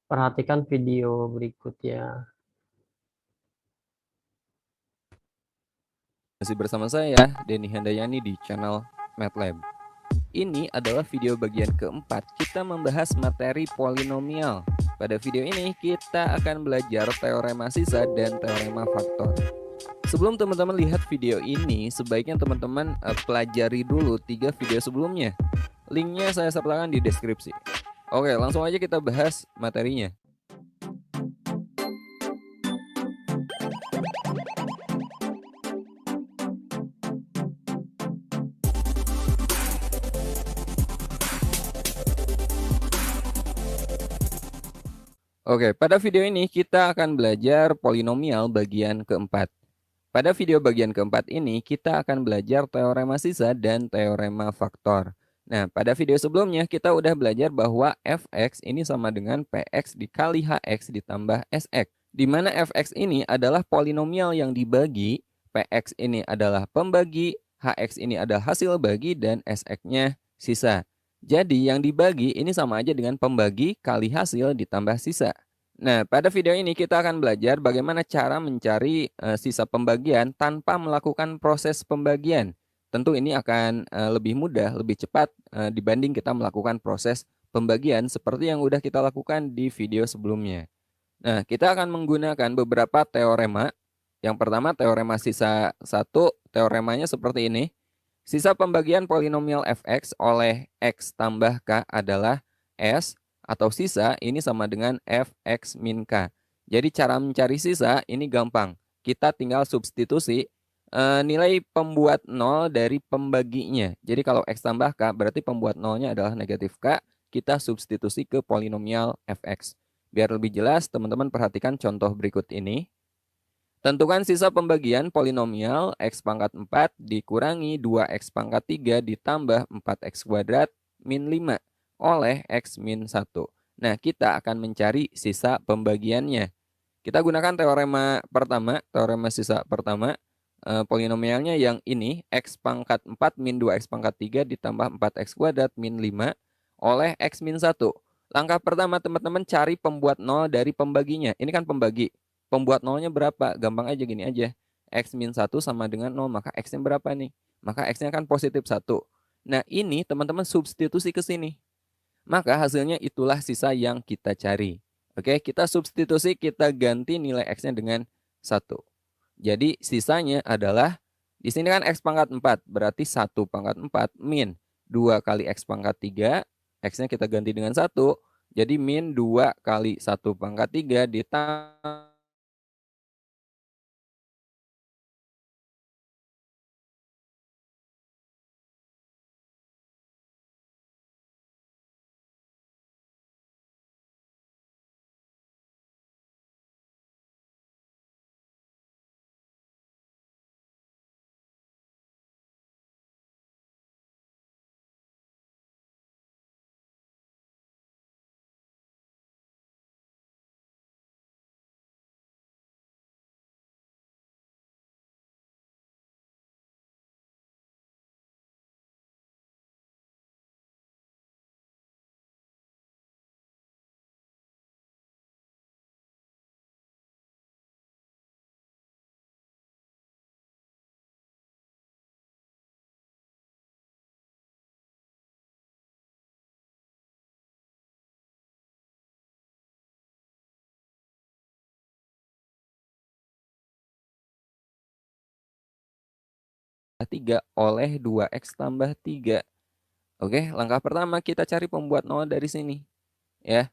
Perhatikan video berikutnya. Masih bersama saya, Denny Handayani di channel MATLAB. Ini adalah video bagian keempat, kita membahas materi polinomial. Pada video ini, kita akan belajar teorema sisa dan teorema faktor. Sebelum teman-teman lihat video ini, sebaiknya teman-teman pelajari dulu 3 video sebelumnya. Linknya saya sertakan di deskripsi. Oke, langsung aja kita bahas materinya. Oke, pada video ini kita akan belajar polinomial bagian keempat. Pada video bagian keempat ini kita akan belajar teorema sisa dan teorema faktor. Nah, pada video sebelumnya kita udah belajar bahwa fx ini sama dengan px dikali hx ditambah sx. Di mana fx ini adalah polinomial yang dibagi, px ini adalah pembagi, hx ini adalah hasil bagi, dan sx-nya sisa. Jadi yang dibagi ini sama aja dengan pembagi kali hasil ditambah sisa. Nah, pada video ini kita akan belajar bagaimana cara mencari sisa pembagian tanpa melakukan proses pembagian. Tentu ini akan lebih mudah, lebih cepat dibanding kita melakukan proses pembagian seperti yang udah kita lakukan di video sebelumnya. Nah, kita akan menggunakan beberapa teorema. Yang pertama teorema sisa 1, teoremanya seperti ini. Sisa pembagian polinomial fx oleh x tambah k adalah S, atau sisa ini sama dengan fx min k. Jadi cara mencari sisa ini gampang. Kita tinggal substitusi nilai pembuat 0 dari pembaginya. Jadi kalau x tambah k berarti pembuat 0-nya adalah negatif k. Kita substitusi ke polinomial fx. Biar lebih jelas, teman-teman perhatikan contoh berikut ini. Tentukan sisa pembagian polinomial x pangkat 4 dikurangi 2x pangkat 3 ditambah 4x kuadrat min 5 oleh x min 1. Nah, kita akan mencari sisa pembagiannya. Kita gunakan teorema pertama, teorema sisa pertama. Polinomialnya yang ini, x pangkat 4 min 2x pangkat 3 ditambah 4x kuadrat min 5 oleh x min 1. Langkah pertama teman-teman cari pembuat 0 dari pembaginya. Ini kan pembagi. Pembuat 0-nya berapa? Gampang aja, gini aja. X min 1 sama dengan 0, maka X-nya berapa nih? Maka X-nya kan positif 1. Nah, ini teman-teman substitusi ke sini. Maka hasilnya itulah sisa yang kita cari. Oke, kita substitusi, kita ganti nilai X-nya dengan 1. Jadi sisanya adalah, di sini kan X pangkat 4, berarti 1 pangkat 4 min 2 kali X pangkat 3, X-nya kita ganti dengan 1. Jadi min 2 kali 1 pangkat 3 ditambah tiga oleh 2x tambah 3. Oke, langkah pertama kita cari pembuat 0 dari sini. Ya.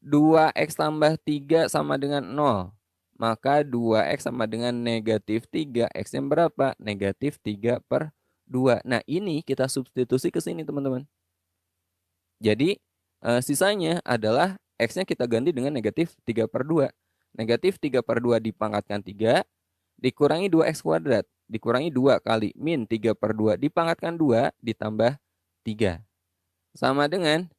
2x tambah 3 sama dengan 0. Maka 2x sama dengan negatif 3. X-nya berapa? Negatif 3 per 2. Nah, ini kita substitusi ke sini, teman-teman. Jadi, sisanya adalah X-nya kita ganti dengan negatif 3 per 2. Negatif 3 per 2 dipangkatkan 3, dikurangi 2x kuadrat. Dikurangi 2 kali min 3 per 2 dipangkatkan 2 ditambah 3. Sama dengan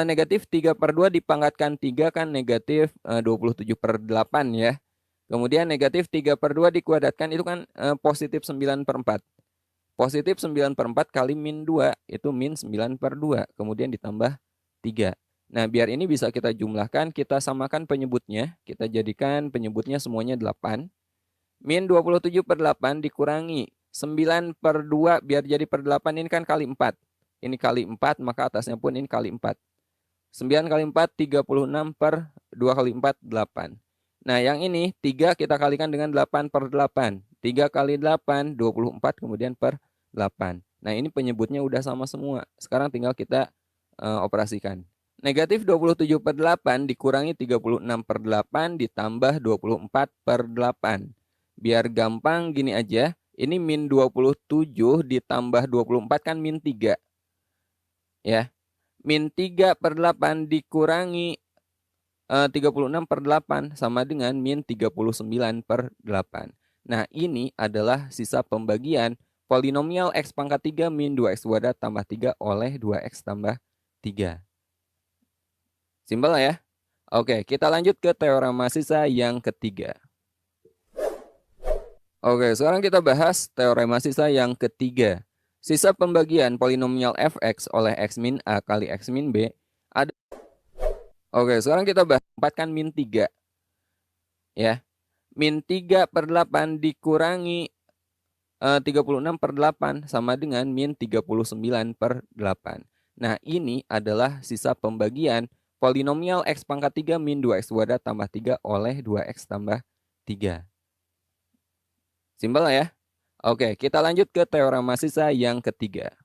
negatif 3 per 2 dipangkatkan 3 kan negatif 27 per 8 ya. Kemudian negatif 3 per 2 dikuadratkan itu kan positif 9 per 4. Positif 9/4 kali min 2, itu min 9/2, kemudian ditambah 3. Nah, biar ini bisa kita jumlahkan, kita samakan penyebutnya. Kita jadikan penyebutnya semuanya 8. Min 27/8 dikurangi 9/2, biar jadi per 8 ini kan kali 4. Ini kali 4, maka atasnya pun ini kali 4. 9 kali 4, 36 per 2 kali 4, 8. Nah, yang ini 3 kita kalikan dengan 8/8. 3 kali 8, 24, kemudian per 8. Nah, ini penyebutnya udah sama semua. Sekarang tinggal kita operasikan. Negatif 27/8 dikurangi 36/8 ditambah 24/8. Biar gampang gini aja, ini min 27 ditambah 24 kan min 3. Ya, min 3/8 dikurangi 36/8 sama dengan min 39/8. Nah, ini adalah sisa pembagian polinomial X pangkat 3 min 2X kuadrat tambah 3 oleh 2X tambah 3. Simpel lah ya. Oke, kita lanjut ke teorema sisa yang ketiga. Oke, sekarang kita bahas teorema sisa yang ketiga. Sisa pembagian polinomial fx oleh x min a kali x min b ada. Oke, sekarang kita bahas 4 kan min 3. Ya. Min 3/8 dikurangi 36/8 sama dengan min 39/8. Nah, ini adalah sisa pembagian polinomial X pangkat 3 min 2X kuadrat tambah 3 oleh 2X tambah 3. Simpel lah ya. Oke, kita lanjut ke teorema sisa yang ketiga.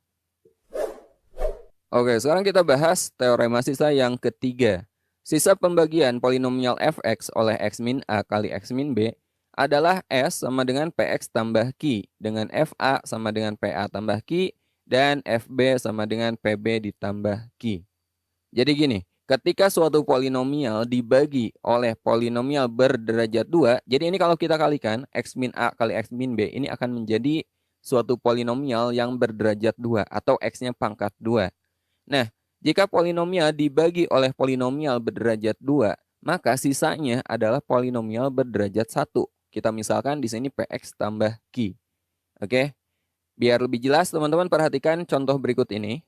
Oke, sekarang kita bahas teorema sisa yang ketiga. Sisa pembagian polinomial fx oleh x min a kali x min b adalah S sama dengan px tambah Q, dengan fa sama dengan pa tambah Q, dan fb sama dengan pb ditambah Q. Jadi gini, ketika suatu polinomial dibagi oleh polinomial berderajat 2, jadi ini kalau kita kalikan x min a kali x min b, ini akan menjadi suatu polinomial yang berderajat 2 atau x-nya pangkat 2. Nah, jika polinomial dibagi oleh polinomial berderajat 2, maka sisanya adalah polinomial berderajat 1. Kita misalkan di sini px tambah q. Oke. Biar lebih jelas, teman-teman perhatikan contoh berikut ini.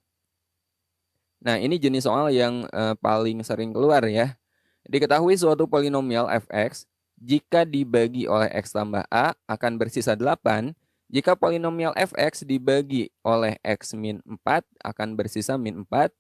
Nah, ini jenis soal yang paling sering keluar ya. Diketahui suatu polinomial fx jika dibagi oleh x tambah a akan bersisa 8. Jika polinomial fx dibagi oleh x min 4 akan bersisa min 4.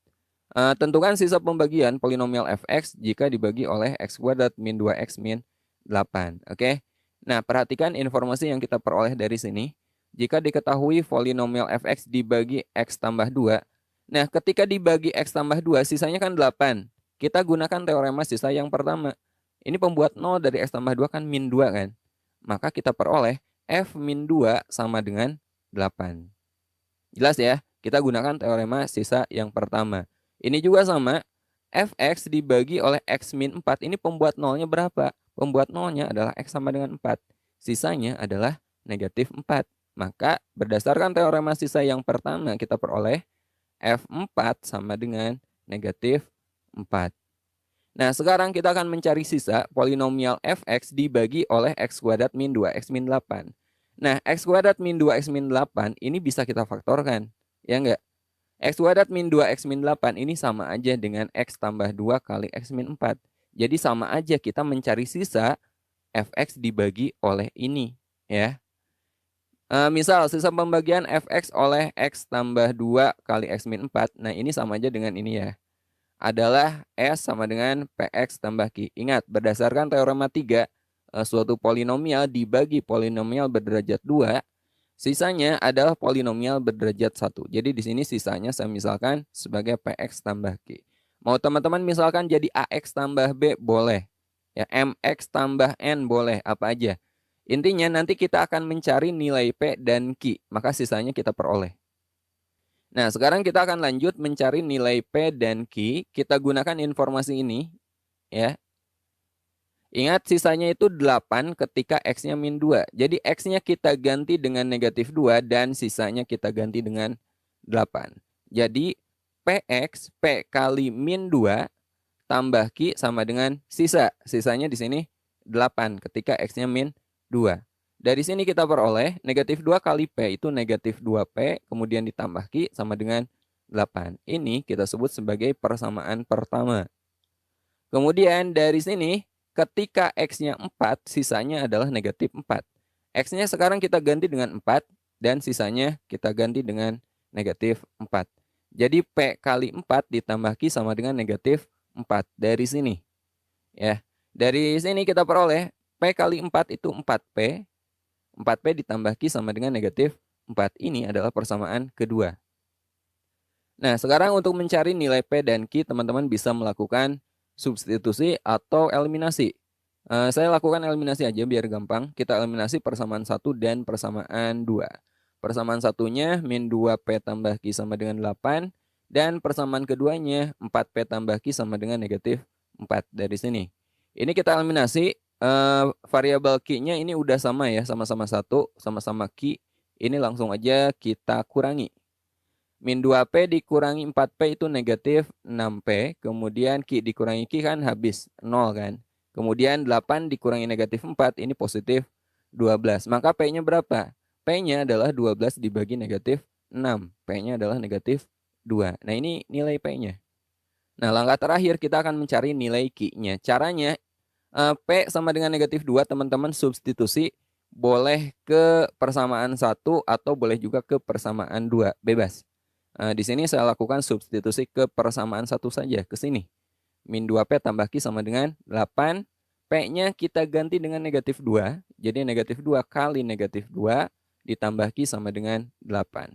Tentukan sisa pembagian polinomial fx jika dibagi oleh x kuadrat min 2x min 8. Oke. Nah, perhatikan informasi yang kita peroleh dari sini. Jika diketahui polinomial fx dibagi x tambah 2. Nah, ketika dibagi x tambah 2, sisanya kan 8. Kita gunakan teorema sisa yang pertama. Ini pembuat 0 dari x tambah 2 kan min 2 kan. Maka kita peroleh f min 2 sama dengan 8. Jelas ya? Kita gunakan teorema sisa yang pertama. Ini juga sama, fx dibagi oleh x min 4. Ini pembuat nolnya berapa? Pembuat nolnya adalah x sama dengan 4. Sisanya adalah negatif 4. Maka berdasarkan teorema sisa yang pertama kita peroleh f4 sama dengan negatif 4. Nah, sekarang kita akan mencari sisa polinomial fx dibagi oleh x kuadrat min 2x min 8. Nah, x kuadrat min 2x min 8 ini bisa kita faktorkan. Ya enggak? X kuadrat min 2x min 8 ini sama aja dengan x tambah 2 kali x min 4. Jadi sama aja kita mencari sisa fx dibagi oleh ini. Ya. Misal sisa pembagian fx oleh x tambah 2 kali x min 4. Nah, ini sama aja dengan ini ya. Adalah S sama dengan px tambah q. Ingat, berdasarkan teorema 3, suatu polinomial dibagi polinomial berderajat 2, sisanya adalah polinomial berderajat 1. Jadi di sini sisanya saya misalkan sebagai px tambah q. Mau teman-teman misalkan jadi ax tambah b boleh. Ya, mx tambah n boleh, apa aja. Intinya nanti kita akan mencari nilai p dan q, maka sisanya kita peroleh. Nah, sekarang kita akan lanjut mencari nilai P dan Q. Kita gunakan informasi ini. Ya. Ingat sisanya itu 8 ketika X-nya min 2. Jadi X-nya kita ganti dengan negatif 2 dan sisanya kita ganti dengan 8. Jadi PX, P kali min 2 tambah Q sama dengan sisa. Sisanya di sini 8 ketika X-nya min 2. Dari sini kita peroleh negatif 2 kali P itu negatif 2P, kemudian ditambah Q sama dengan 8. Ini kita sebut sebagai persamaan pertama. Kemudian dari sini, ketika X-nya 4, sisanya adalah negatif 4. X-nya sekarang kita ganti dengan 4, dan sisanya kita ganti dengan negatif 4. Jadi P kali 4 ditambah Q sama dengan negatif 4. Dari sini. Ya, dari sini kita peroleh P kali 4 itu 4P. 4P ditambah Q sama dengan negatif 4. Ini adalah persamaan kedua. Nah, sekarang untuk mencari nilai P dan Q, teman-teman bisa melakukan substitusi atau eliminasi. Saya lakukan eliminasi aja biar gampang. Kita eliminasi persamaan 1 dan persamaan 2. Persamaan satunya min 2P tambah Q sama dengan 8. Dan persamaan keduanya 4P tambah Q sama dengan negatif 4 dari sini. Ini kita eliminasi. Variabel Q-nya ini udah sama ya, sama-sama 1, sama-sama Q. Ini langsung aja kita kurangi. Min 2P dikurangi 4P itu negatif 6P. Kemudian Q dikurangi Q kan habis 0 kan. Kemudian 8 dikurangi negatif 4 ini positif 12. Maka P-nya berapa? P-nya adalah 12 dibagi negatif 6. P-nya adalah negatif 2. Nah, ini nilai P-nya. Nah, langkah terakhir kita akan mencari nilai Q-nya. Caranya P sama dengan negatif 2, teman-teman substitusi boleh ke persamaan 1 atau boleh juga ke persamaan 2, bebas. Di sini saya lakukan substitusi ke persamaan 1 saja, ke sini. Min 2P tambah Q sama dengan 8. P-nya kita ganti dengan negatif 2. Jadi negatif 2 kali negatif 2 ditambah Q sama dengan 8.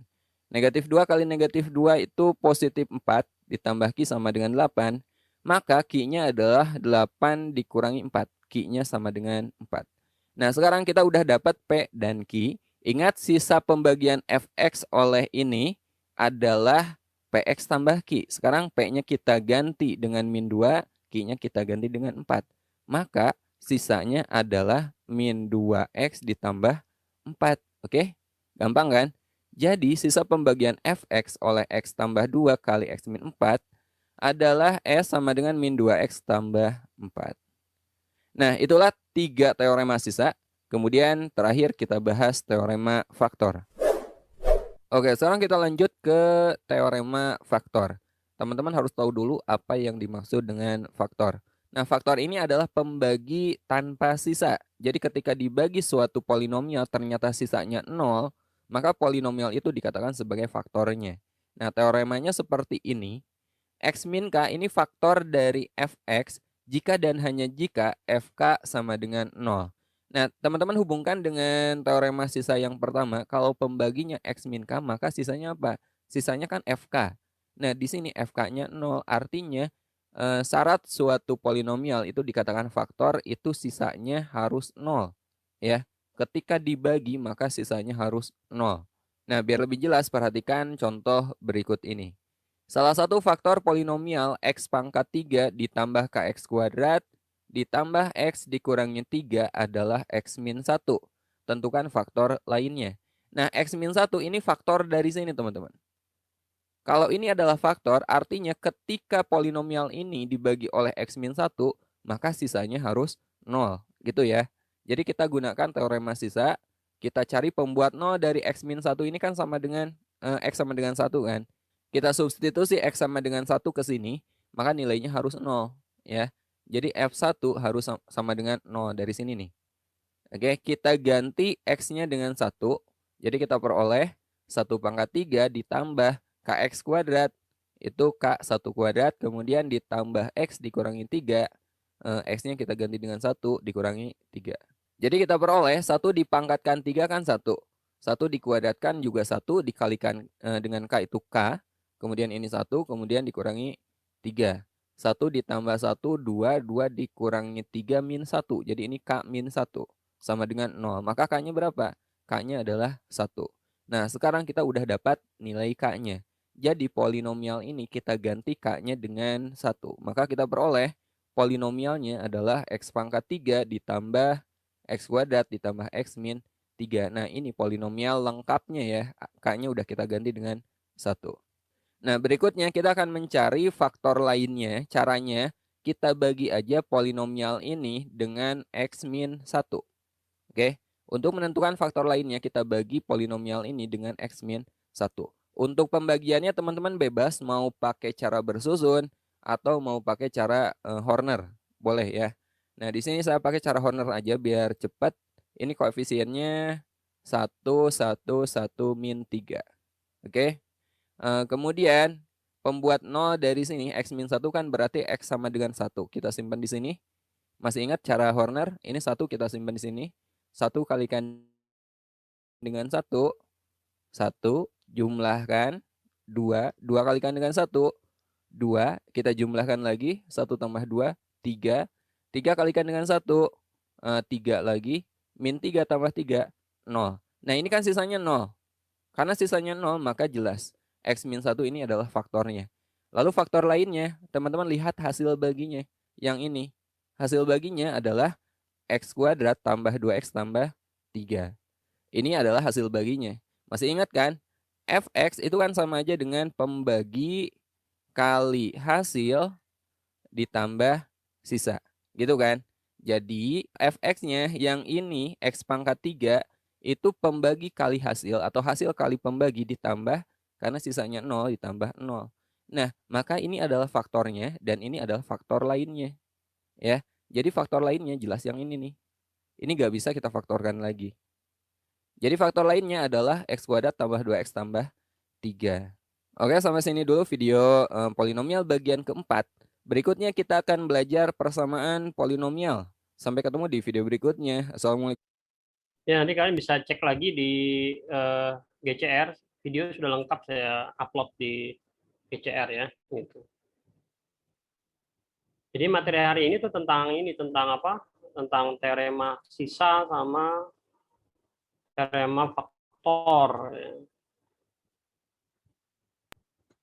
Negatif 2 kali negatif 2 itu positif 4 ditambah Q sama dengan 8. Maka Q-nya adalah 8 dikurangi 4. Q-nya sama dengan 4. Nah, sekarang kita udah dapat P dan Q. Ingat sisa pembagian Fx oleh ini adalah Px tambah Q. Sekarang P-nya kita ganti dengan min 2, Q-nya kita ganti dengan 4. Maka sisanya adalah min 2x ditambah 4. Oke? Gampang kan? Jadi sisa pembagian Fx oleh x tambah 2 kali x min 4 adalah S sama dengan min 2x tambah 4. Nah, itulah 3 teorema sisa. Kemudian terakhir kita bahas teorema faktor. Oke, sekarang kita lanjut ke teorema faktor. Teman-teman harus tahu dulu apa yang dimaksud dengan faktor. Nah, faktor ini adalah pembagi tanpa sisa. Jadi ketika dibagi suatu polinomial ternyata sisanya 0, maka polinomial itu dikatakan sebagai faktornya. Nah, teoremanya seperti ini. X min K ini faktor dari Fx jika dan hanya jika Fk sama dengan 0. Nah, teman-teman hubungkan dengan teorema sisa yang pertama. Kalau pembaginya X min K, maka sisanya apa? Sisanya kan Fk. Nah, di sini Fk-nya 0, artinya syarat suatu polinomial itu dikatakan faktor, itu sisanya harus 0. Ya, ketika dibagi maka sisanya harus 0. Nah, biar lebih jelas, perhatikan contoh berikut ini. Salah satu faktor polinomial x pangkat 3 ditambah kx kuadrat ditambah x dikurangi 3 adalah x min 1. Tentukan faktor lainnya. Nah, x min 1 ini faktor dari sini, teman-teman. Kalau ini adalah faktor, artinya ketika polinomial ini dibagi oleh x min 1, maka sisanya harus 0. Gitu ya. Jadi kita gunakan teorema sisa. Kita cari pembuat 0 dari x min 1 ini kan sama dengan x sama dengan 1 kan. Kita substitusi X sama dengan 1 ke sini, maka nilainya harus 0. Ya. Jadi F1 harus sama dengan 0 dari sini nih. Oke, kita ganti X-nya dengan 1. Jadi kita peroleh 1 pangkat 3 ditambah KX kuadrat. Itu K1 kuadrat, kemudian ditambah X dikurangi 3. X-nya kita ganti dengan 1 dikurangi 3. Jadi kita peroleh 1 dipangkatkan 3 kan 1. 1 dikuadratkan juga 1, dikalikan dengan K itu K. Kemudian ini 1, kemudian dikurangi 3. 1 ditambah 1, 2, 2 dikurangi 3 min 1. Jadi ini K min 1 sama dengan 0. Maka K-nya berapa? K-nya adalah 1. Nah, sekarang kita udah dapat nilai K-nya. Jadi polinomial ini kita ganti K-nya dengan 1. Maka kita peroleh polinomialnya adalah X pangkat 3 ditambah X kuadrat ditambah X min 3. Nah, ini polinomial lengkapnya ya. K-nya udah kita ganti dengan 1. Nah, berikutnya kita akan mencari faktor lainnya. Caranya kita bagi aja polinomial ini dengan X min 1. Oke. Untuk menentukan faktor lainnya, kita bagi polinomial ini dengan x min 1. Untuk pembagiannya teman-teman bebas mau pakai cara bersusun atau mau pakai cara Horner. Boleh ya. Nah, di sini saya pakai cara Horner aja biar cepat. Ini koefisiennya 1, 1, 1, min 3. Oke. Kemudian pembuat 0 dari sini, x min 1 kan berarti x sama dengan 1. Kita simpan di sini. Masih ingat cara Horner? Ini 1 kita simpan di sini. 1 kalikan dengan 1. 1 jumlahkan 2. 2 kalikan dengan 1. 2. Kita jumlahkan lagi. 1 tambah 2. 3. 3 kalikan dengan 1. 3 lagi. Min 3 tambah 3. 0. Nah ini kan sisanya 0. Karena sisanya 0 maka jelas x min 1 ini adalah faktornya. Lalu faktor lainnya, teman-teman lihat hasil baginya. Yang ini. Hasil baginya adalah x kuadrat tambah 2x tambah 3. Ini adalah hasil baginya. Masih ingat kan? Fx itu kan sama aja dengan pembagi kali hasil ditambah sisa. Gitu kan? Jadi Fx-nya yang ini x pangkat 3 itu pembagi kali hasil atau hasil kali pembagi ditambah karena sisanya 0 ditambah 0. Nah, maka ini adalah faktornya dan ini adalah faktor lainnya. Ya. Jadi faktor lainnya jelas yang ini nih. Ini nggak bisa kita faktorkan lagi. Jadi faktor lainnya adalah x kuadrat tambah 2x tambah 3. Oke, sampai sini dulu video polinomial bagian keempat. Berikutnya kita akan belajar persamaan polinomial. Sampai ketemu di video berikutnya. Assalamualaikum. Ya, nanti kalian bisa cek lagi di GCR. Video sudah lengkap saya upload di GCR ya. Gitu. Jadi materi hari ini tuh tentang apa? Tentang teorema sisa sama teorema faktor. Ya.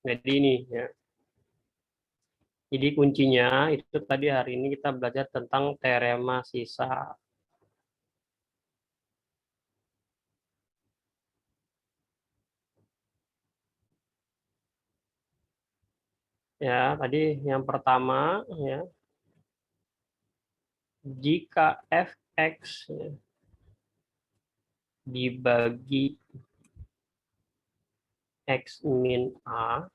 Jadi ini ya. Jadi kuncinya itu tadi hari ini kita belajar tentang teorema sisa. Ya, tadi yang pertama ya, jika fx ya, dibagi x min a,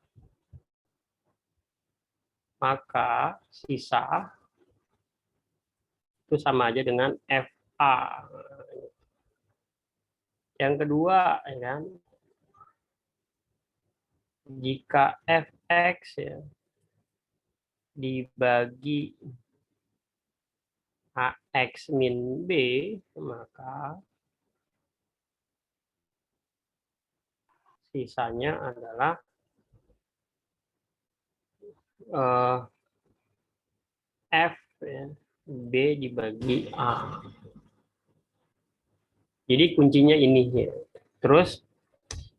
maka sisa itu sama aja dengan fa. Yang kedua, ya kan, jika fx ya, dibagi ax min b, maka sisanya adalah f ya, b dibagi a. Jadi kuncinya ini ya. Terus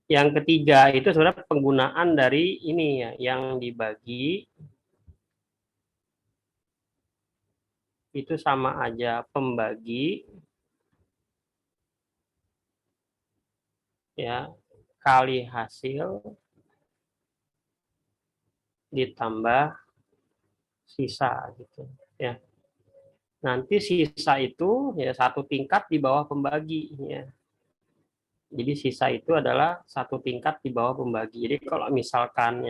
yang ketiga itu sebenarnya penggunaan dari ini ya, yang dibagi itu sama aja pembagi ya kali hasil ditambah sisa gitu ya. Nanti sisa itu ya satu tingkat di bawah pembagi ya. Jadi sisa itu adalah satu tingkat di bawah pembagi. Jadi kalau misalkan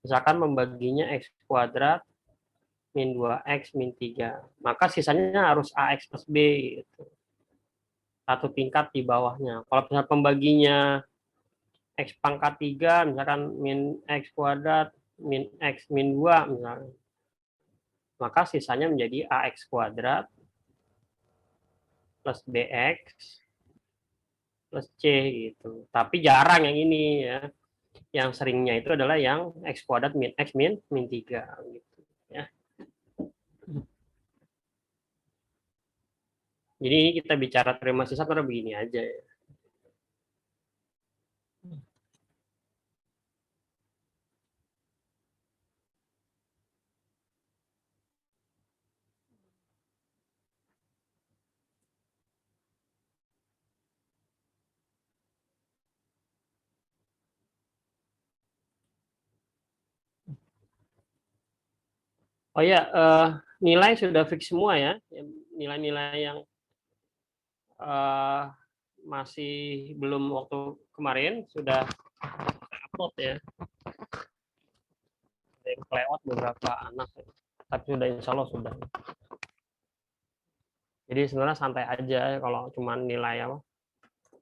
misalkan membaginya x kuadrat min 2x min 3, maka sisanya harus ax plus b gitu. Satu tingkat di bawahnya. Kalau misalnya pembaginya x pangkat 3, misalkan min x kuadrat min x min 2 misalnya, maka sisanya menjadi ax kuadrat plus bx plus c gitu. Tapi jarang yang ini ya. Yang seringnya itu adalah yang x kuadrat min x min 3 gitu ya. Jadi ini kita bicara teorema sisa karena begini aja ya. Oh ya, nilai sudah fix semua ya. Nilai-nilai yang masih belum waktu kemarin sudah upload ya. Ada yang kelewat beberapa anak, tapi sudah insya Allah sudah. Jadi sebenarnya santai aja kalau cuma nilai apa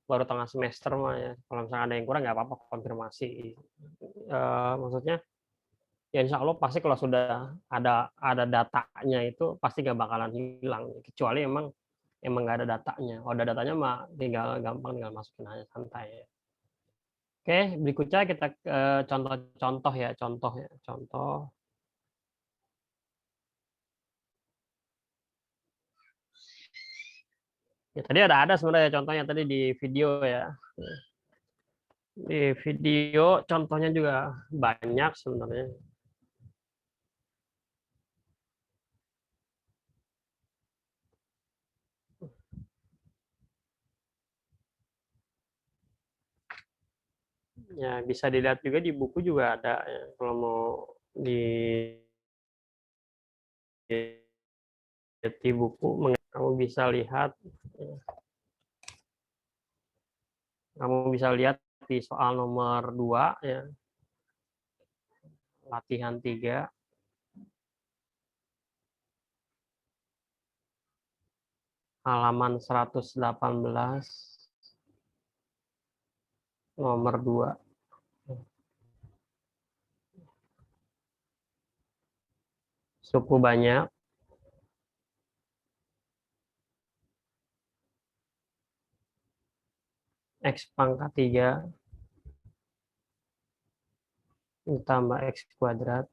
baru tengah semester mah ya. Kalau misalnya ada yang kurang nggak apa-apa konfirmasi. Maksudnya ya insya Allah pasti kalau sudah ada datanya itu pasti nggak bakalan hilang kecuali emang nggak ada datanya. Kalau ada datanya mah tinggal gampang tinggal masukin aja santai ya. Oke, berikutnya kita contoh-contoh ya, contoh. Ya, tadi ada sebenarnya contohnya tadi di video ya. Di video contohnya juga banyak sebenarnya. Ya, bisa dilihat juga di buku juga ada ya. Kalau mau di buku kamu bisa lihat ya. Kamu bisa lihat di soal nomor 2 ya. Latihan 3 halaman 118 nomor 2. Suku banyak X pangkat 3 ditambah X kuadrat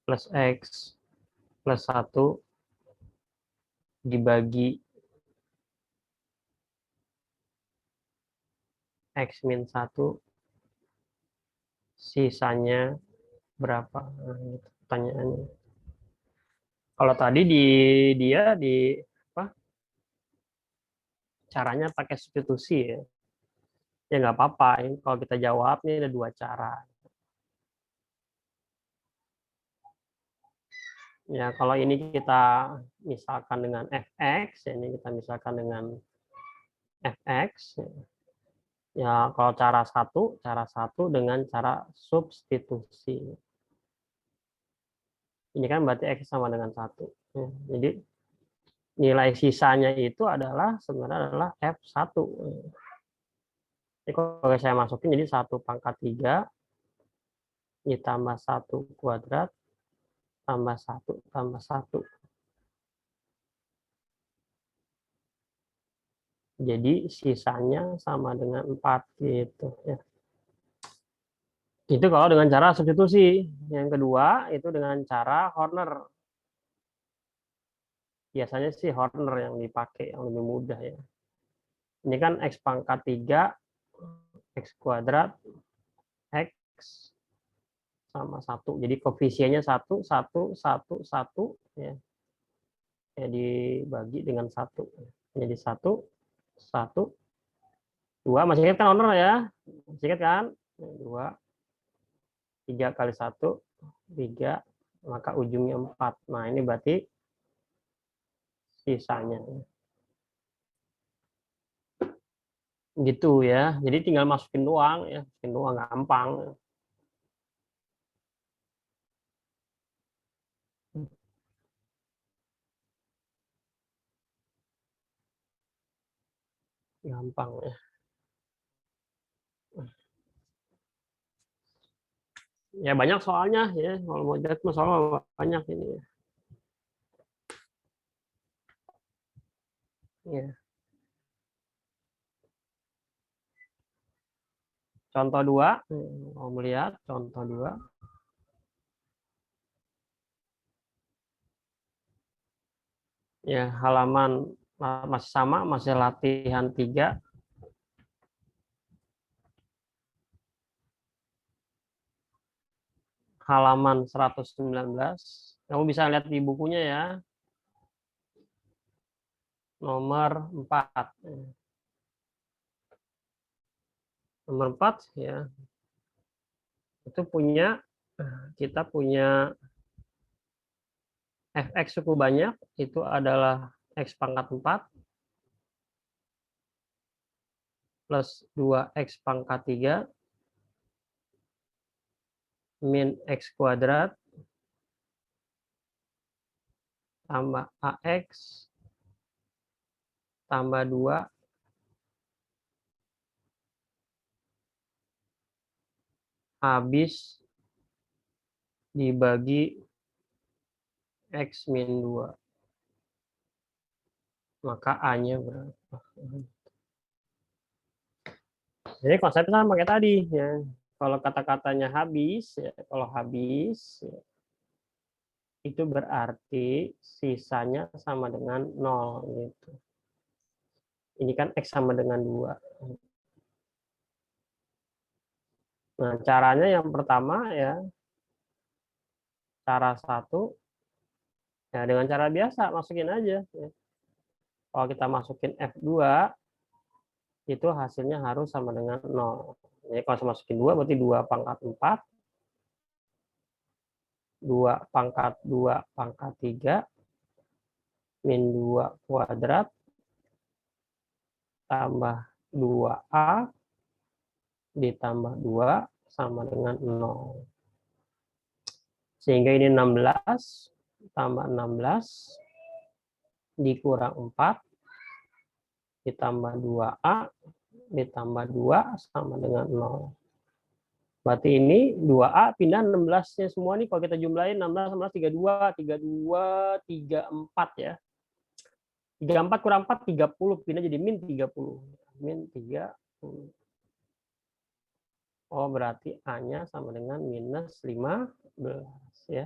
plus X plus 1 dibagi X min 1 sisanya berapa? Nah, itu pertanyaannya. Kalau tadi dia apa? Caranya pakai substitusi ya. Ya nggak apa-apa. Kalau kita jawab ini ada 2 cara. Ya kalau ini kita misalkan dengan fx, ya ini kita misalkan dengan fx. Ya kalau cara satu dengan cara substitusi. Ini kan berarti x sama dengan 1. Ya, jadi nilai sisanya itu adalah sebenarnya adalah F1. Jadi kalau saya masukin jadi 1 pangkat 3 ditambah 1 kuadrat tambah 1 tambah 1. Jadi sisanya sama dengan 4 gitu ya. Itu kalau dengan cara substitusi. Yang kedua itu dengan cara Horner. Biasanya sih Horner yang dipakai yang lebih mudah ya. Ini kan X pangkat 3 X kuadrat X sama 1. Jadi koefisiennya 1, 1, 1, 1 ya. Ya dibagi dengan 1. Jadi 1, 1, 2. Masih ingat kan owner ya? Masih ingat kan? 2, 3 kali 1, 3. Maka ujungnya 4. Nah ini berarti sisanya. Gitu ya. Jadi tinggal masukin doang ya. Masukin doang gampang. Gampang ya. Ya banyak soalnya ya. Kalau mau lihat soal banyak ini ya. Ya. Contoh 2, mau melihat contoh 2. Ya, halaman masih sama, masih latihan 3. Halaman 119. Kamu bisa lihat di bukunya ya. Nomor 4. Nomor 4 ya. Itu punya kita punya fx cukup banyak, itu adalah x pangkat 4 plus 2x pangkat 3 min x kuadrat tambah ax tambah 2 habis dibagi x min 2. Maka A-nya berapa? Jadi konsepnya sama kayak tadi ya. Kalau kata-katanya habis, ya, kalau habis ya, itu berarti sisanya sama dengan 0 gitu. Ini kan x sama dengan 2. Nah, caranya yang pertama ya, cara 1 ya dengan cara biasa, masukin aja ya. Kalau kita masukin F2 itu hasilnya harus sama dengan 0. Jadi kalau saya masukin 2 berarti 2 pangkat 4, 2 pangkat 2 pangkat 3, min 2 kuadrat, tambah 2A, ditambah 2 sama dengan 0. Sehingga ini 16, tambah 16, dikurang 4, ditambah 2A, ditambah 2 sama dengan 0. Berarti ini 2A pindah 16-nya semua nih, kalau kita jumlahin 16, 16, 32, 34 ya. 34 kurang 4, 30, pindah jadi min 30. Min 30. Oh, berarti A-nya sama dengan minus 15 ya.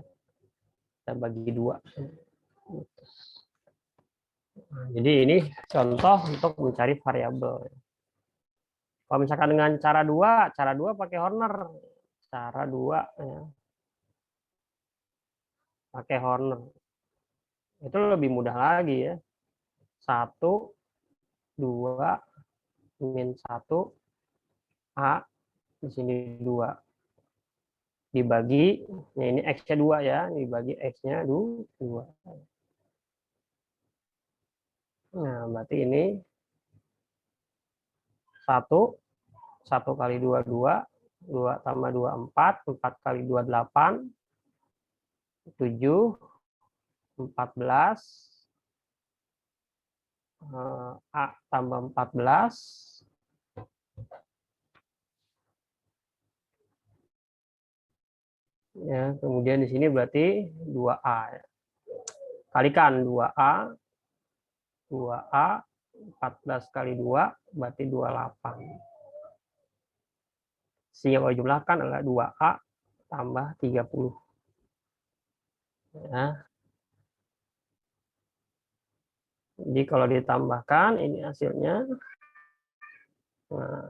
Kita bagi 2. Nah, jadi ini contoh untuk mencari variabel. Kalau misalkan dengan cara 2 pakai Horner. Cara 2 ya. Pakai Horner. Itu lebih mudah lagi ya. 1, 2, min 1, A, di sini 2. Dibagi, ya ini X-nya 2 ya, dibagi X-nya 2. Nah, berarti ini 1 kali 2, 2. 2 tambah 2, 4. 4 kali 2, 8. 7. 14. A tambah 14. Ya, kemudian di sini berarti 2A. Kalikan 2A. 2A. 14 kali 2 berarti 28. Yang kalau jumlahkan adalah 2A tambah 30. Ya. Jadi kalau ditambahkan ini hasilnya, nah,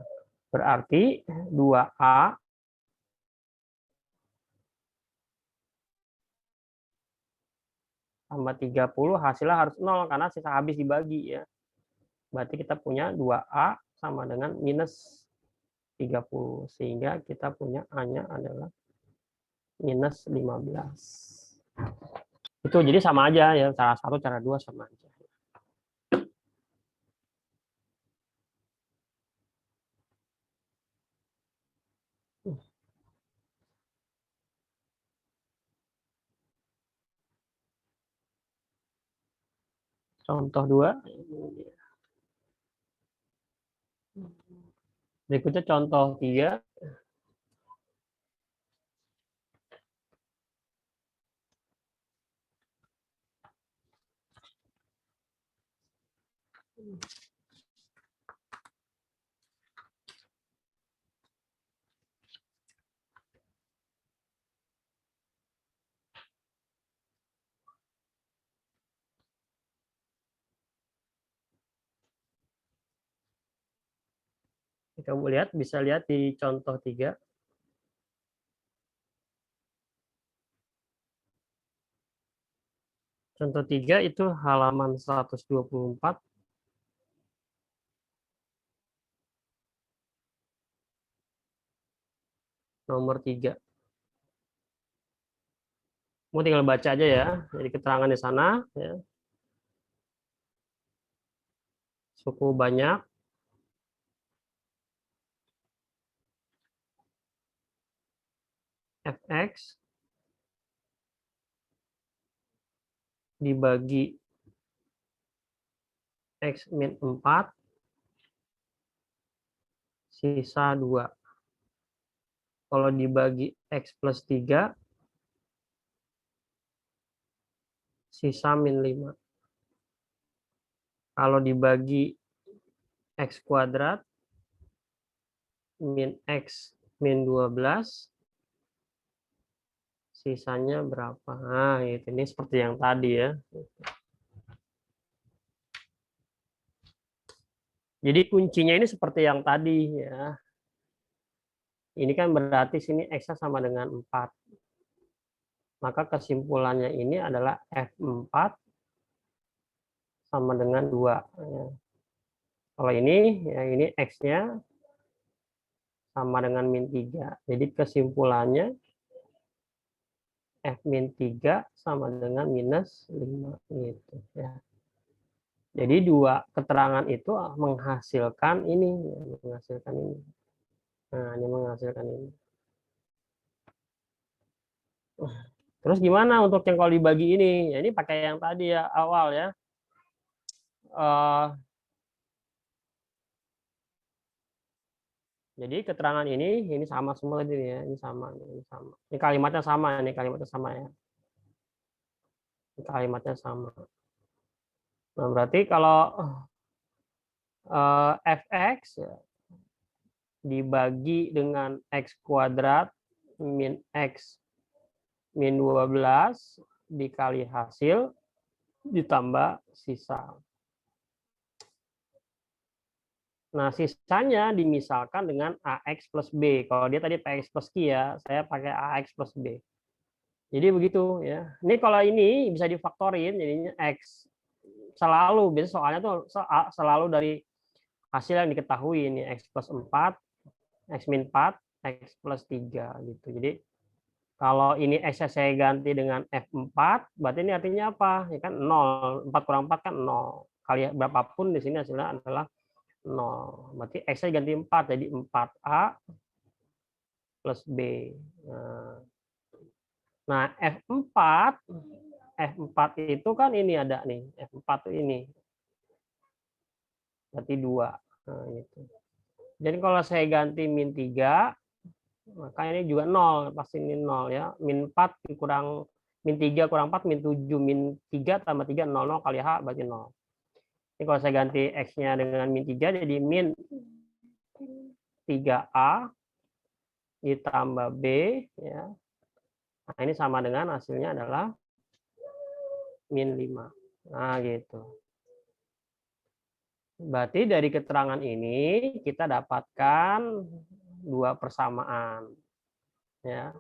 berarti 2A tambah 30 hasilnya harus 0 karena sisa habis dibagi ya. Berarti kita punya 2A sama dengan minus 30. Sehingga kita punya A-nya adalah minus 15. Itu jadi sama aja ya, cara 1, cara 2 sama aja. Contoh 2. Berikutnya contoh 3. Kamu lihat, bisa lihat di contoh 3. Contoh 3 itu halaman 124. Nomor 3. Mau tinggal baca aja ya. Jadi keterangan di sana, ya. Suku banyak, fx dibagi x min 4 sisa 2. Kalau dibagi x plus 3 sisa min 5. Kalau dibagi x kuadrat min x min 12 sisanya berapa? Nah, gitu. Ini seperti yang tadi ya. Jadi kuncinya ini seperti yang tadi ya. Ini kan berarti sini x sama dengan 4. Maka kesimpulannya ini adalah F4 sama dengan 2. Ya. Kalau ini, ya ini X-nya sama dengan min 3. Jadi kesimpulannya F min 3 sama dengan minus 5. Gitu, ya. Jadi dua keterangan itu menghasilkan ini. Menghasilkan ini. Nah, ini menghasilkan ini. Terus gimana untuk yang kalau dibagi ini? Ya, ini pakai yang tadi ya awal ya. Jadi keterangan ini sama semua ini ya, ini sama, ini sama. Ini kalimatnya sama, ini kalimatnya sama ya. Ini kalimatnya sama. Nah, berarti kalau fx ya, dibagi dengan x kuadrat min x min 12 dikali hasil ditambah sisa. Nah, sisanya dimisalkan dengan AX plus B. Kalau dia tadi PX plus Q ya, saya pakai AX plus B. Jadi begitu ya. Ini kalau ini bisa difaktorin, jadinya X selalu, biasanya soalnya tuh selalu dari hasil yang diketahui ini X plus 4, X min 4, X plus 3 gitu. Jadi kalau ini X saya ganti dengan F4, berarti ini artinya apa? Ya kan 0, 4 kurang 4 kan 0. Kali berapapun di sini hasilnya adalah 0. Berarti X-nya ganti 4, jadi 4A plus B. Nah, F4 itu kan ini ada nih, F4 ini. Berarti 2. Nah, gitu. Jadi kalau saya ganti min 3, maka ini juga 0, pasti ini 0 ya. Min 4 kurang min 3 kurang 4 min 7 min 3 tambah 3 0 kali H berarti 0. Ini kalau saya ganti X-nya dengan min 3 jadi min 3A ditambah B ya. Nah, ini sama dengan hasilnya adalah min 5. Nah, gitu. Berarti dari keterangan ini kita dapatkan dua persamaan. Ya.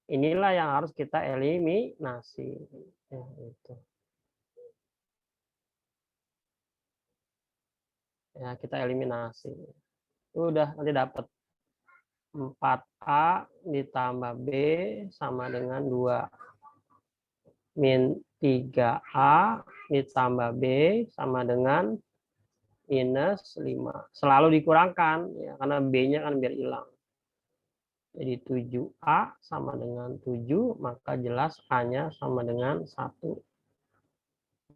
Inilah yang harus kita eliminasi. Ya, gitu. Ya, kita eliminasi. Udah, nanti dapat 4A ditambah B sama dengan 2. Min 3A ditambah B sama dengan minus 5. Selalu dikurangkan, ya, karena B-nya kan biar hilang. Jadi 7A sama dengan 7, maka jelas A-nya sama dengan 1.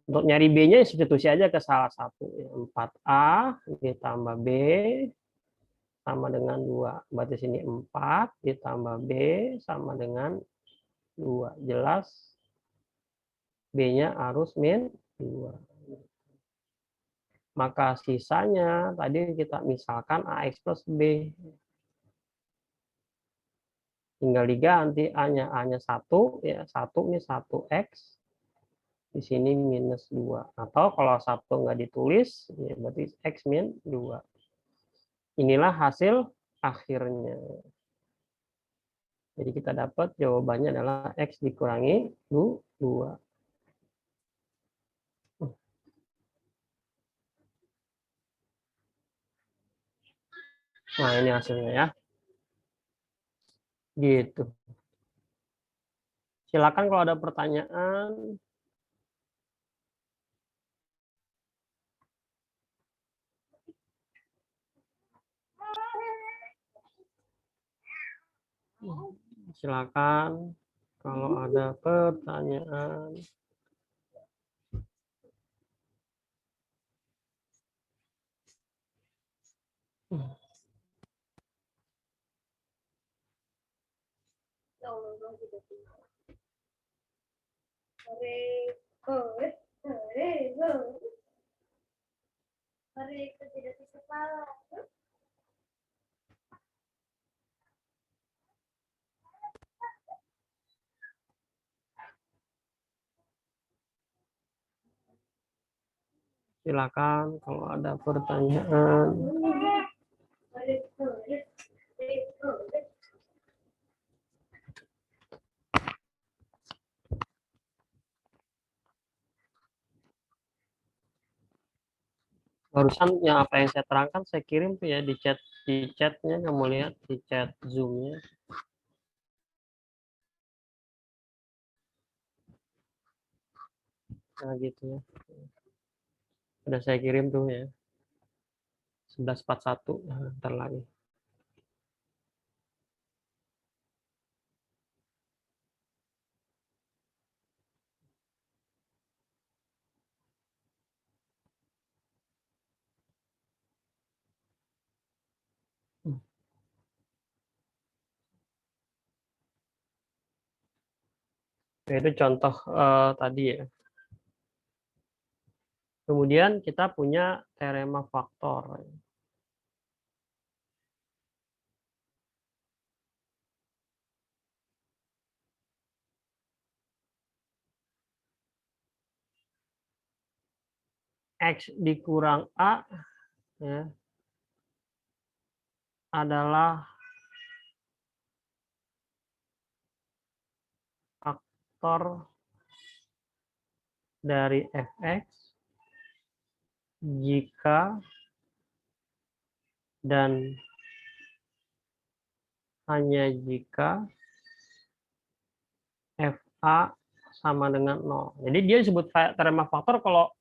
Untuk nyari B-nya substitusi aja ke salah satu. 4A ditambah B sama dengan 2. Berarti sini 4 ditambah B sama dengan 2. Jelas B-nya harus min 2. Maka sisanya tadi kita misalkan AX plus B. Tinggal diganti A-nya 1, ya 1 ini 1X. Di sini minus 2. Atau kalau 1 nggak ditulis, ya berarti X min 2. Inilah hasil akhirnya. Jadi kita dapat jawabannya adalah X dikurangi 2. Nah, ini hasilnya ya. Gitu. Silakan kalau ada pertanyaan. Silakan kalau ada pertanyaan. Silakan kalau ada pertanyaan. Barusan yang apa yang saya terangkan saya kirim tuh ya di chatnya, kamu lihat di chat Zoom-nya. Nah gitu ya. Sudah saya kirim tuh ya. 11.41, nah, ntar lagi. Nah, itu contoh tadi ya. Kemudian kita punya teorema faktor. X dikurang A ya, adalah faktor dari fx jika dan hanya jika fa sama dengan 0. Jadi dia disebut teorema faktor kalau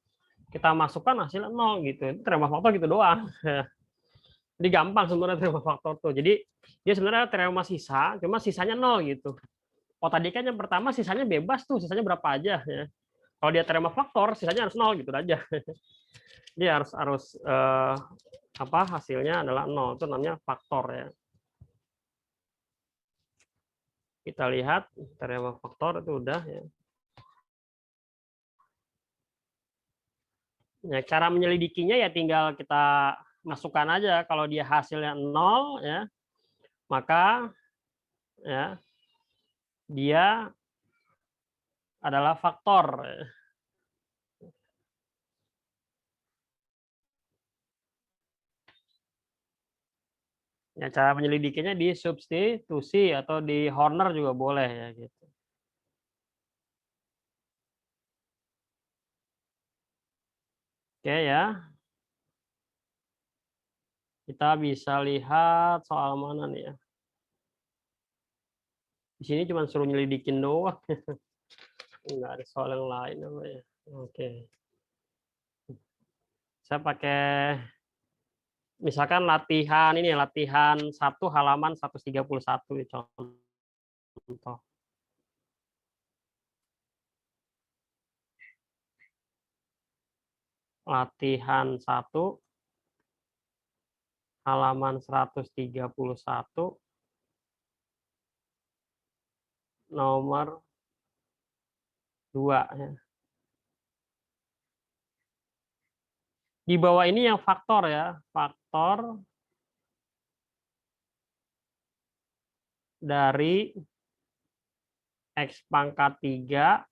kita masukkan hasilnya 0 gitu. Itu teorema faktor gitu doang. Jadi gampang sebenarnya teorema faktor tuh. Jadi dia sebenarnya teorema sisa, cuma sisanya 0 gitu. Oh tadi kan yang pertama sisanya bebas tuh, sisanya berapa aja ya. Kalau dia teorema faktor, sisanya harus 0 gitu aja. Dia harus apa hasilnya adalah 0. Itu namanya faktor ya. Kita lihat teorema faktor itu udah ya. Ya, cara menyelidikinya ya tinggal kita masukkan aja kalau dia hasilnya 0 ya, maka ya dia adalah faktor. Ya, cara menyelidikinya di substitusi atau di Horner juga boleh ya gitu. Oke ya. Kita bisa lihat soal mana nih ya. Di sini cuma suruh nyelidikin doang. Enggak ada soal yang lain apa ya. Oke. Saya pakai misalkan latihan 1 halaman 131 contoh. Latihan 1 halaman 131 nomor 2 ya. Di bawah ini yang faktor ya, faktor dari X pangkat 3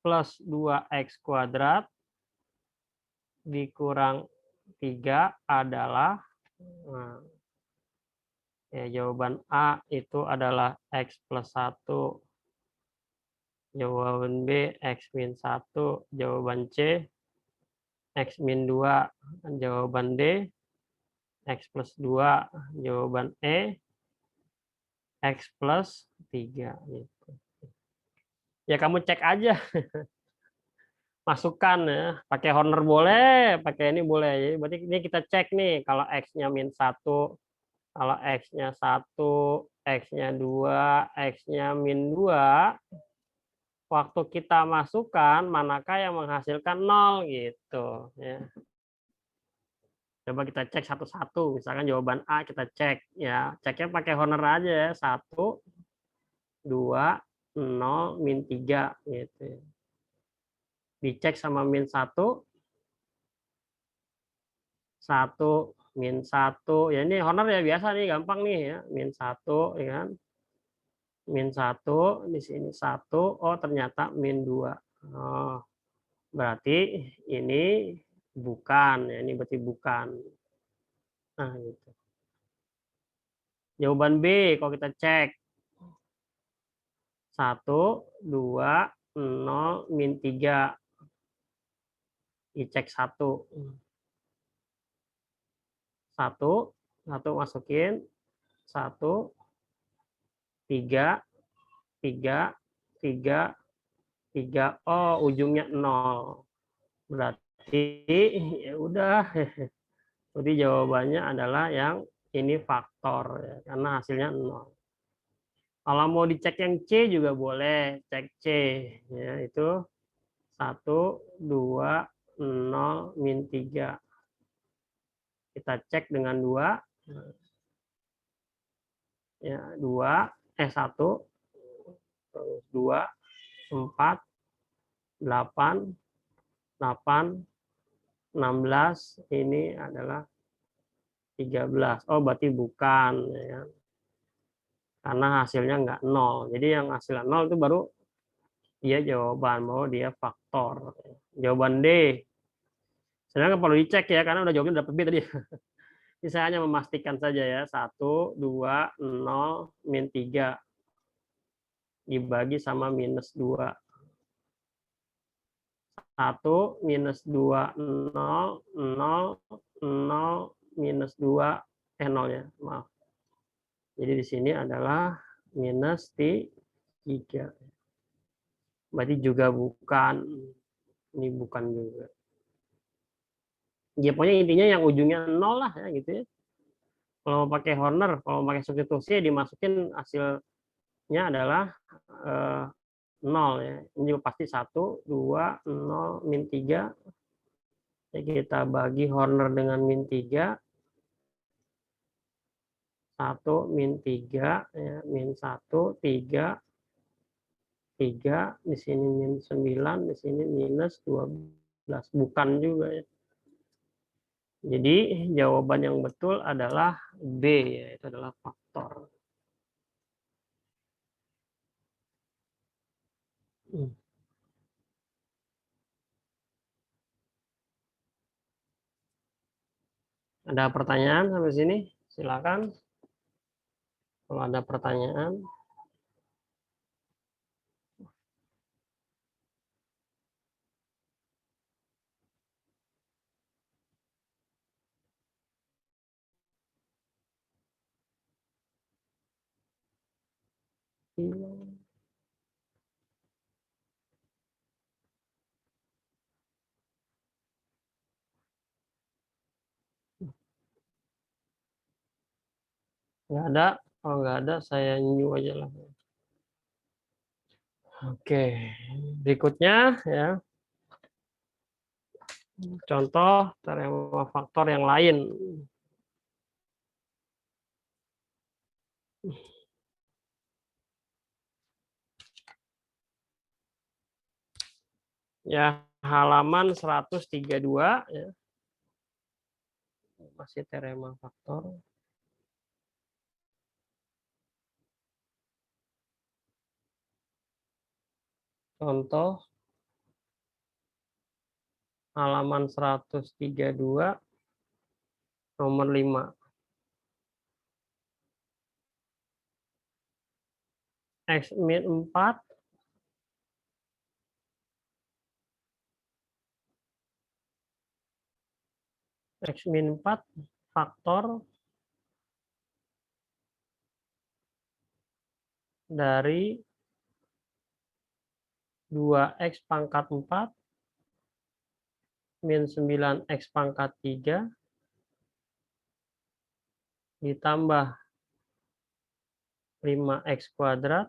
plus 2X kuadrat dikurang 3 adalah, nah, ya, jawaban A itu adalah X plus 1, jawaban B X min 1, jawaban C X min 2, jawaban D X plus 2, jawaban E X plus 3 gitu. Ya kamu cek aja, masukkan ya, pakai Horner boleh, pakai ini boleh. Jadi berarti ini kita cek nih, kalau X-nya -1, kalau X-nya 1, X-nya 2, X-nya -2, waktu kita masukkan, manakah yang menghasilkan 0 gitu. Ya. Coba kita cek satu-satu, misalkan jawaban A kita cek. Ya, ceknya pakai Horner aja ya, 1, 2, 0, -3 gitu. Dicek sama -1, 1, -1. Ya ini Horner ya biasa nih, gampang nih ya. -1 ya kan. -1 di sini 1, oh ternyata -2. Oh, berarti ini bukan ya, ini berarti bukan. Nah, gitu. Jawaban B kalau kita cek 1, 2, 0, -3. Dicek 1. 1, 1 masukin, 1, 3, 3, 3, 3. Oh, ujungnya 0. Berarti ya udah. Jadi jawabannya adalah yang ini faktor ya, karena hasilnya 0. Kalau mau dicek yang C juga boleh, cek C ya, itu 1, 2, 0, -3. Kita cek dengan 2 ya, 1 terus 2, 4, 8, 8, 16, ini adalah 13. Oh, berarti bukan ya. Karena hasilnya nggak 0. Jadi yang hasilnya 0 itu baru dia jawaban, bahwa dia faktor. Jawaban D. Sebenarnya nggak perlu dicek ya, karena udah jawabnya dapat B tadi. Ini saya hanya memastikan saja ya. 1, 2, 0, -3. Dibagi sama -2. 1, -2, 0, 0, 0, -2, 0 ya, maaf. Jadi di sini adalah -3. Berarti juga bukan. Ini bukan juga. Ya pokoknya intinya yang ujungnya 0 lah ya gitu ya. Kalau mau pakai Horner, kalau mau pakai substitusi dimasukin hasilnya adalah 0 ya. Ini juga pasti 1, 2, 0, -3. Ya, kita bagi Horner dengan -3. 1, -3 ya, -1, 3, 3, di sini -9, di sini -12. Bukan juga ya. Jadi jawaban yang betul adalah B, yaitu adalah faktor. Ada pertanyaan sampai sini? Silakan. Kalau ada pertanyaan. Nggak ada. Kalau nggak ada, saya nyu aja lah. Oke, berikutnya ya. Contoh teorema faktor yang lain. Ya, halaman 132 ya. Masih teorema faktor. Contoh halaman 132 nomor 5. X min 4 X min 4 faktor dari 2x pangkat 4 min 9x pangkat 3 ditambah 5x kuadrat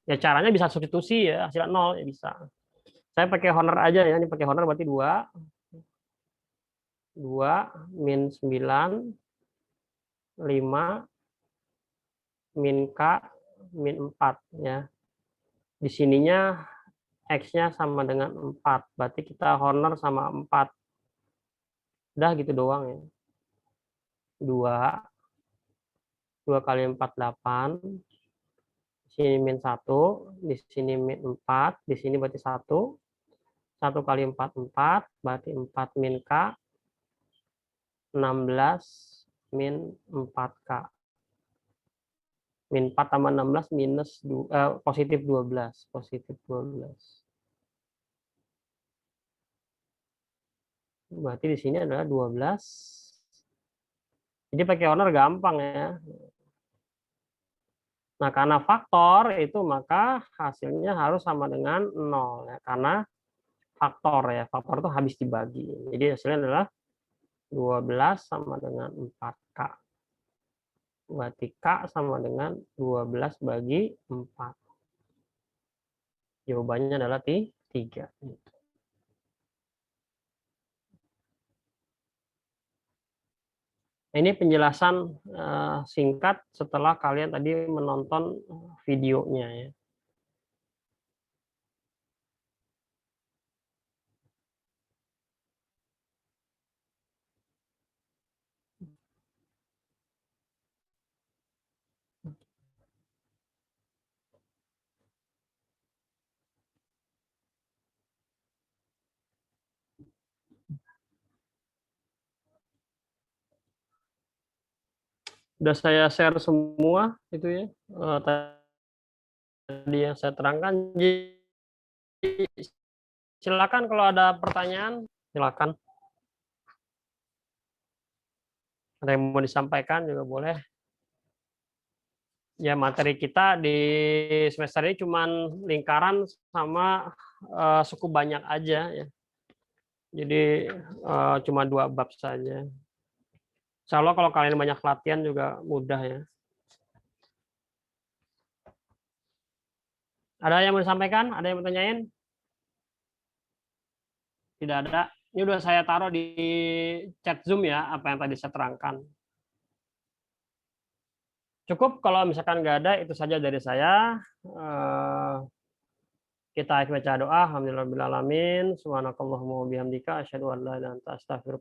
ya, caranya bisa substitusi ya, hasilnya 0 ya bisa. Saya pakai Honor aja ya, ini pakai Honor berarti 2 min 9 5 min K min 4 ya. Di sininya X-nya sama dengan 4, berarti kita Honor sama 4. Udah gitu doang ya. 2 kali 4 8, di sini min 1, di sini min 4, di sini berarti 1 kali 4 4, berarti 4 min K 16 min 4K. Min 4 tambah 16 minus positif 12. Positif 12. Berarti di sini adalah 12. Jadi pakai Honor gampang ya. Nah, karena faktor itu maka hasilnya harus sama dengan 0 ya. Karena faktor ya. Faktor itu habis dibagi. Jadi hasilnya adalah 12 sama dengan 4K. Berarti K sama dengan 12 bagi 4. Jawabannya adalah 3. Ini penjelasan singkat setelah kalian tadi menonton videonya ya. Sudah saya share semua itu ya, tadi yang saya terangkan. Jadi, silakan kalau ada pertanyaan, silakan. Ada yang mau disampaikan juga boleh. Ya, materi kita di semester ini cuma lingkaran sama suku banyak aja ya. Jadi cuma 2 bab saja. Insya Allah kalau kalian banyak latihan juga mudah ya. Ada yang mau disampaikan? Ada yang mau tanyain? Tidak ada. Ini udah saya taruh di chat Zoom ya, apa yang tadi saya terangkan. Cukup kalau misalkan nggak ada, itu saja dari saya. Kita baca doa. Alhamdulillahirabbil alamin. Subhanakallahumma wa bihamdika asyhadu an la ilaha illa anta astaghfiruka